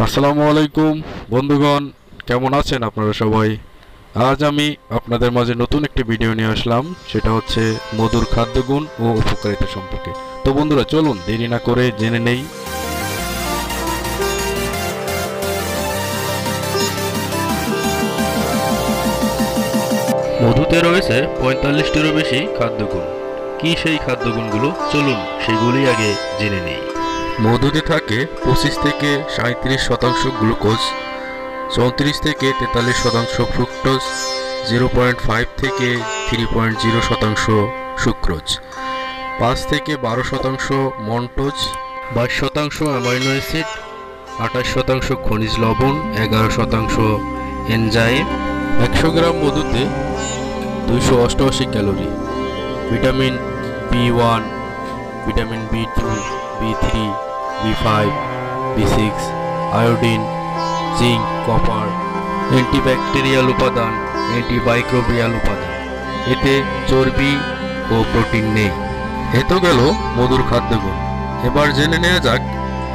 আসসালামু আলাইকুম বন্ধুগণ, কেমন আছেন আপনারা সবাই? আজ আমি আপনাদের মাঝে নতুন একটি ভিডিও নিয়ে আসলাম। সেটা হচ্ছে মধুর খাদ্যগুণ ও উপকারিতা সম্পর্কে। তো বন্ধুরা, চলুন দেরি না করে জেনে নেই। মধুতে রয়েছে ৪৫টিরও বেশি খাদ্যগুণ। কি সেই খাদ্যগুণগুলো? চলুন সেগুলি আগে জেনে নেই। মধুতে থাকে ২৫ থেকে ৩৭% গ্লুকোজ, ৩৪ থেকে ৪৩% ফ্রুক্টোজ, ০.৫ থেকে ৩.০% সুক্রোজ, ৫ থেকে ১২% মন্টোজ, ২২% অ্যামাইনো অ্যাসিড, ২৮% খনিজ লবণ, ১১% এনজাইম। ১০০ গ্রাম মধুতে ২৮৮ calorie. Vitamin B one, vitamin B2, বি3, বি5, বি6, iodine, zinc, copper, antibacterial উপাদান, অ্যান্টিমাইক্রোবিয়াল উপাদান। এতে চর্বি ও প্রোটিন নেই। এ তো গেল মধুর খাদ্যগুণ। এবার জেনে নেওয়া যাক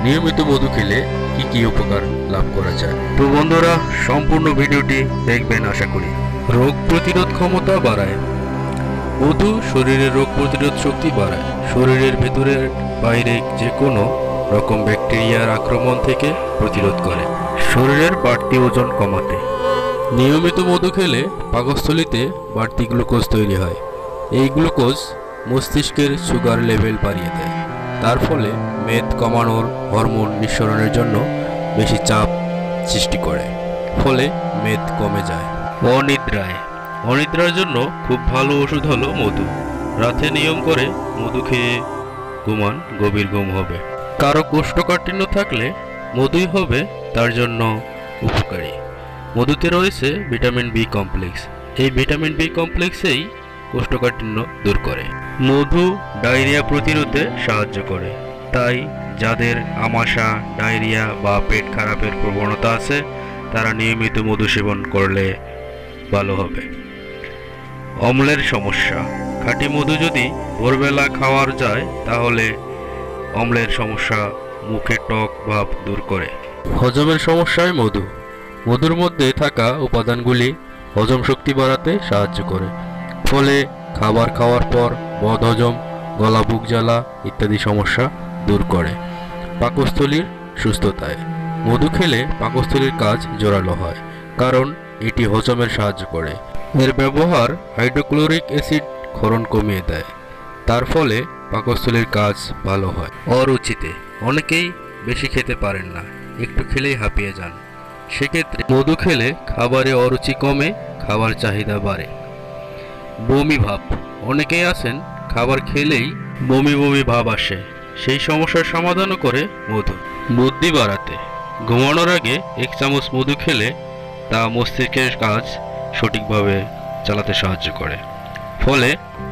নিয়মিত মধু খেলে কি কি উপকার লাভ করা যায়। তো বন্ধুরা, সম্পূর্ণ ভিডিওটি দেখবেন আশা করি। রোগ প্রতিরোধ ক্ষমতা বাড়ায়। মধু শরীরের রোগ প্রতিরোধ শক্তি বাড়ায়। শরীরের ভেতরের বাইরে যে কোনো রকম ব্যাকটেরিয়ার আক্রমণ থেকে প্রতিরোধ করে। শরীরের বাড়তি ওজন কমাতে। নিয়মিত মধু খেলে পাকস্থলীতে বাড়তি গ্লুকোজ তৈরি হয়। এই গ্লুকোজ মস্তিষ্কের সুগার লেভেল বাড়িয়ে দেয়। তার ফলে মেদ কমানোর হরমোন নিঃসরণের জন্য বেশি চাপ সৃষ্টি করে, ফলে মেদ কমে যায়। অনিদ্রায়। অনিদ্রার জন্য খুব ভালো ওষুধ হলো মধু। রাতে নিয়ম করে মধু খেয়ে ঘুমান, গভীর ঘুম হবে। কারো কোষ্ঠকাঠিন্য থাকলে মধুই হবে তার জন্য উপকারী। মধুতে রয়েছে ভিটামিন বি কমপ্লেক্স। এই ভিটামিন বি কমপ্লেক্সেই কোষ্ঠকাঠিন্য দূর করে। মধু ডায়রিয়া প্রতিরোধে সাহায্য করে। তাই যাদের আমাশা, ডায়রিয়া বা পেট খারাপের প্রবণতা আছে তারা নিয়মিত মধু সেবন করলে ভালো হবে। অম্লের সমস্যা। খাঁটি মধু যদি ভোরবেলা খাওয়া যায় তাহলে অম্লের সমস্যা, মুখে টক ভাব দূর করে। হজমের সমস্যায় মধু। মধুর মধ্যে থাকা উপাদানগুলি হজম শক্তি বাড়াতে সাহায্য করে, ফলে খাবার খাওয়ার পর বদহজম, গলা বুক জ্বালা ইত্যাদি সমস্যা দূর করে। পাকস্থলীর সুস্থতায়। মধু খেলে পাকস্থলীর কাজ জোরালো হয়, কারণ এটি হজমের সাহায্য করে। এর ব্যবহার হাইড্রোক্লোরিক অ্যাসিড ক্ষরণ কমিয়ে দেয়। তার ফলে পাকস্থলীর কাজ ভালো হয়। অরুচিতে। অনেকেই বেশি খেতে পারেন না, একটু খেলেই হাঁপিয়ে যান। সেক্ষেত্রে মধু খেলে খাবারে অরুচি কমে, খাবার চাহিদা বাড়ে। বমি ভাব। অনেকেই আছেন খাবার খেলেই বমি বমি ভাব আসে, সেই সমস্যার সমাধানও করে মধু। বুদ্ধি বাড়াতে। ঘুমানোর আগে ১ চামচ মধু খেলে তা মস্তিষ্কের কাজ সঠিকভাবে চালাতে সাহায্য করে, ফলে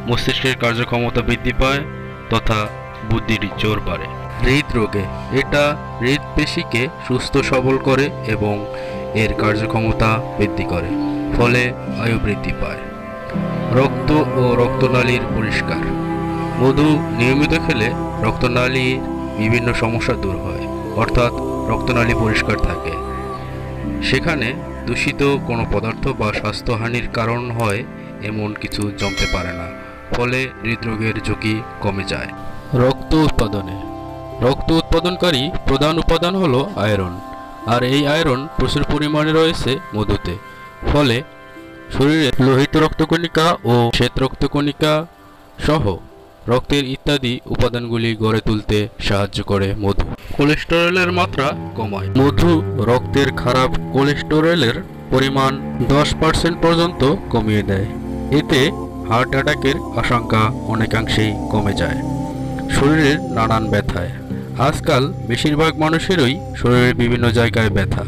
মস্তিষ্কের কার্যক্ষমতা বৃদ্ধি পায় তথা বুদ্ধির জোর বাড়ে। হৃদরোগে। এটা হৃদপেশিকে সুস্থ সবল করে এবং এর কার্যক্ষমতা বৃদ্ধি করে, ফলে আয়ু বৃদ্ধি পায়। রক্ত ও রক্তনালীর পরিষ্কার। মধু নিয়মিত খেলে রক্তনালীর বিভিন্ন সমস্যা দূর হয়, অর্থাৎ রক্তনালী পরিষ্কার থাকে। সেখানে দূষিত কোনো পদার্থ বা স্বাস্থ্যহানির কারণ হয় এমন কিছু জমতে পারে না, ফলে হৃদরোগের ঝুঁকি কমে যায়। রক্ত উৎপাদনে। রক্ত উৎপাদনকারী প্রধান উপাদান হলো আয়রন, আর এই আয়রন প্রচুর পরিমাণে রয়েছে মধুতে। ফলে শরীরে লোহিত রক্তকণিকা ও শ্বেত রক্তকণিকা সহ রক্তের ইত্যাদি উপাদানগুলি গড়ে তুলতে সাহায্য করে মধু। কোলেস্টেরলের মাত্রা কমায়। মধু রক্তের খারাপ কোলেস্টেরলের পরিমাণ ১০% পর্যন্ত কমিয়ে দেয়। এতে হার্ট অ্যাটাকের আশঙ্কা অনেকাংশেই কমে যায়। শরীরের নানান ব্যথায়। আজকাল বেশিরভাগ মানুষেরই শরীরের বিভিন্ন জায়গায় ব্যথা,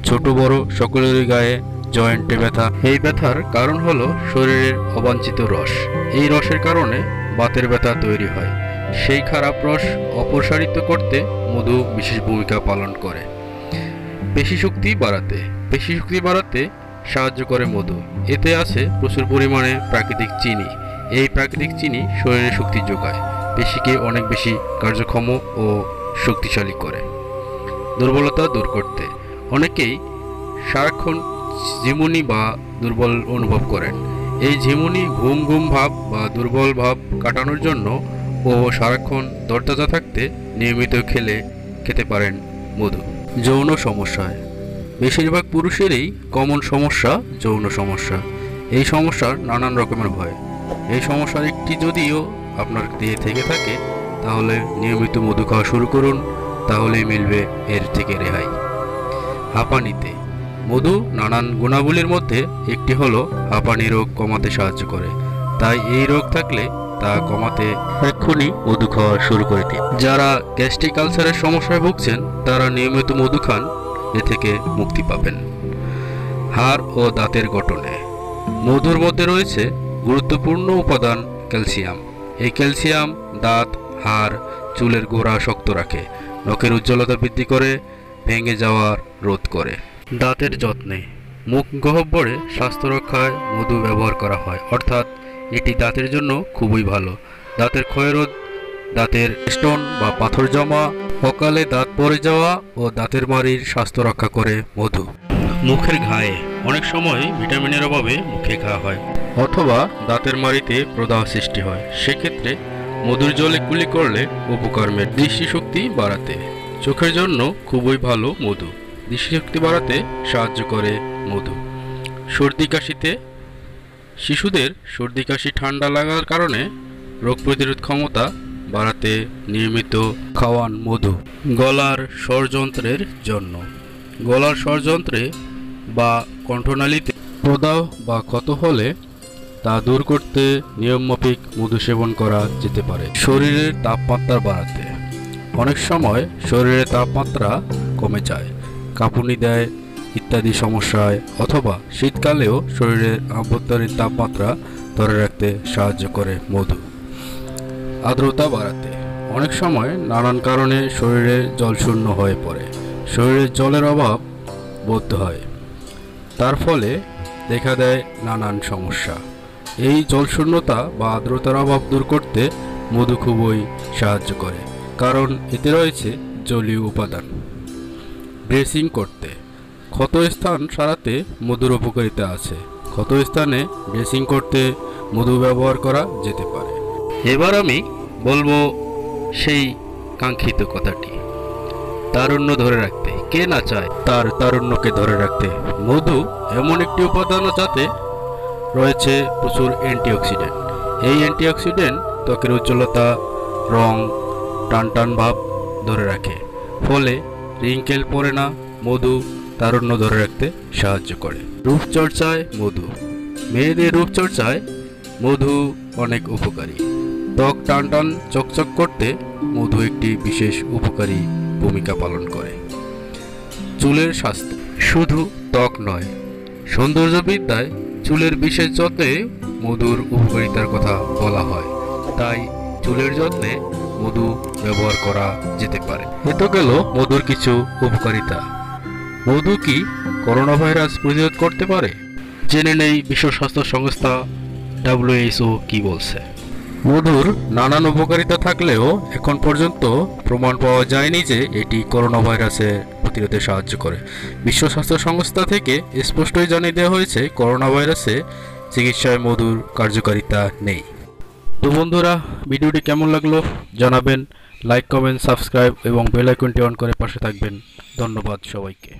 ছোট বড় সকলেরই গায়ে জয়েন্টে ব্যথা। এই ব্যথার কারণ হলো শরীরের অবাঞ্ছিত রস। এই রসের কারণে বাতের ব্যথা তৈরি হয়। সেই খারাপ রস অপসারিত করতে মধু বিশেষ ভূমিকা পালন করে। পেশিশক্তি বাড়াতে। পেশিশক্তি বাড়াতে সাহায্য করে মধু। এতে আছে প্রচুর পরিমাণে প্রাকৃতিক চিনি। এই প্রাকৃতিক চিনি শরীরে শক্তি যোগায়, পেশিকে অনেক বেশি কার্যক্ষম ও শক্তিশালী করে। দুর্বলতা দূর করতে। অনেকেই সারাক্ষণ ঝিমুনি বা দুর্বল অনুভব করেন। এই ঝিমুনি, ঘুম ঘুম ভাব বা দুর্বল ভাব কাটানোর জন্য ও সারাক্ষণ তরতাজা থাকতে নিয়মিত খেতে পারেন মধু। যৌন সমস্যায় বেশিরভাগ পুরুষেরই কমন সমস্যা যৌন সমস্যা। এই সমস্যার নানান রকমের ভয়। এই সমস্যার একটি যদিও আপনার দেহে থেকে থাকে তাহলে নিয়মিত মধু খাওয়া শুরু করুন, তাহলেই মিলবে এর থেকে রেহাই। হাঁপানিতে মধু নানান গুণাবলীর মধ্যে একটি হলো হাঁপানি রোগ কমাতে সাহায্য করে। তাই এই রোগ থাকলে তা কমাতে এক্ষুনি মধু খাওয়া শুরু করে দিন। যারা গ্যাস্ট্রিক আলসারের সমস্যায় ভুগছেন তারা নিয়মিত মধু খান, এ থেকে মুক্তি পাবেন। হাড় ও দাঁতের গঠনে মধুর মধ্যে রয়েছে গুরুত্বপূর্ণ উপাদান ক্যালসিয়াম। এই ক্যালসিয়াম দাঁত, হাড়, চুলের গোড়া শক্ত রাখে, নখের উজ্জ্বলতা বৃদ্ধি করে, ভেঙে যাওয়ার রোধ করে। দাঁতের যত্নে মুখ গহ্বরে স্বাস্থ্য রক্ষায় মধু ব্যবহার করা হয়, অর্থাৎ এটি দাঁতের জন্য খুবই ভালো। দাঁতের ক্ষয়রোধ, দাঁতের স্টোন বা পাথর জমা, অকালে দাঁত পড়ে যাওয়া ও দাঁতের মাড়ির স্বাস্থ্য রক্ষা করে মধু। মুখের ঘায়ে অনেক সময় ভিটামিনের অভাবে মুখে ঘা হয় অথবা দাঁতের মাড়িতে প্রদাহ সৃষ্টি হয়, সেক্ষেত্রে মধুর জলে কুলি করলে উপকার মেলে। দৃষ্টিশক্তি বাড়াতে চোখের জন্য খুবই ভালো মধু। দৃষ্টিশক্তি বাড়াতে সাহায্য করে মধু। সর্দি কাশিতে শিশুদের সর্দি কাশি ঠান্ডা লাগার কারণে রোগ প্রতিরোধ ক্ষমতা বাড়াতে নিয়মিত খাওয়ান মধু। গলার স্বরযন্ত্রের জন্য গলার স্বরযন্ত্রে বা কণ্ঠনালীতে প্রদাহ বা ক্ষত হলে তা দূর করতে নিয়মমাফিক মধু সেবন করা যেতে পারে। শরীরের তাপমাত্রা বাড়াতে অনেক সময় শরীরের তাপমাত্রা কমে যায়, কাঁপুনি দেয় ইত্যাদি সমস্যায়, অথবা শীতকালেও শরীরের আভ্যন্তরীণ তাপমাত্রা ধরে রাখতে সাহায্য করে মধু। আর্দ্রতা বাড়াতে অনেক সময় নানান কারণে শরীরে জল শূন্য হয়ে পড়ে, শরীরে জলের অভাব বোধ হয়, তার ফলে দেখা দেয় নানান সমস্যা। এই জলশূন্যতা বা আর্দ্রতার অভাব দূর করতে মধু খুবই সাহায্য করে, কারণ এতে রয়েছে জলীয় উপাদান। ড্রেসিং করতে ক্ষত স্থান সারাতে মধুর উপকারিতা আছে। ক্ষত স্থানে ড্রেসিং করতে মধু ব্যবহার করা যেতে পারে। এবার আমি বলবো সেই কাঙ্ক্ষিত কথাটি, তারুণ্য ধরে রাখতে। কে না চায় তার তারুণ্যকে ধরে রাখতে? মধু এমন একটি উপাদান যাতে রয়েছে প্রচুর অ্যান্টিঅক্সিডেন্ট। এই অ্যান্টিঅক্সিডেন্ট ত্বকের উজ্জ্বলতা, রং, টানটান ভাব ধরে রাখে, ফলে রিঙ্কেল পড়ে না। মধু তারুণ্য ধরে রাখতে সাহায্য করে। রূপচর্চায় মধু মেয়েদের রূপচর্চায় মধু অনেক উপকারী। ত্বক টানটান চকচক করতে মধু একটি বিশেষ উপকারী ভূমিকা পালন করে। চুলের স্বাস্থ্য শুধু ত্বক নয়, সৌন্দর্যবিদ্যায় চুলের বিশেষ যত্নে মধুর উপকারিতার কথা বলা হয়। তাই চুলের যত্নে মধু ব্যবহার করা যেতে পারে। এ তো গেল মধুর কিছু উপকারিতা। মধু কি করোনা ভাইরাস প্রতিরোধ করতে পারে? জেনে নেই বিশ্ব স্বাস্থ্য সংস্থা WHO কি বলছে। মধুর নানান উপকারিতা থাকলেও এখন পর্যন্ত প্রমাণ পাওয়া যায়নি যে এটি করোনা ভাইরাসের প্রতিরোধে সাহায্য করে। বিশ্ব স্বাস্থ্য সংস্থা থেকে স্পষ্টই জানিয়ে দেওয়া হয়েছে করোনা ভাইরাসে চিকিৎসায় মধুর কার্যকারিতা নেই। তো বন্ধুরা, ভিডিওটি কেমন লাগলো জানাবেন। লাইক, কমেন্ট, সাবস্ক্রাইব এবং বেল আইকনটি অন করে পাশে থাকবেন। ধন্যবাদ সবাইকে।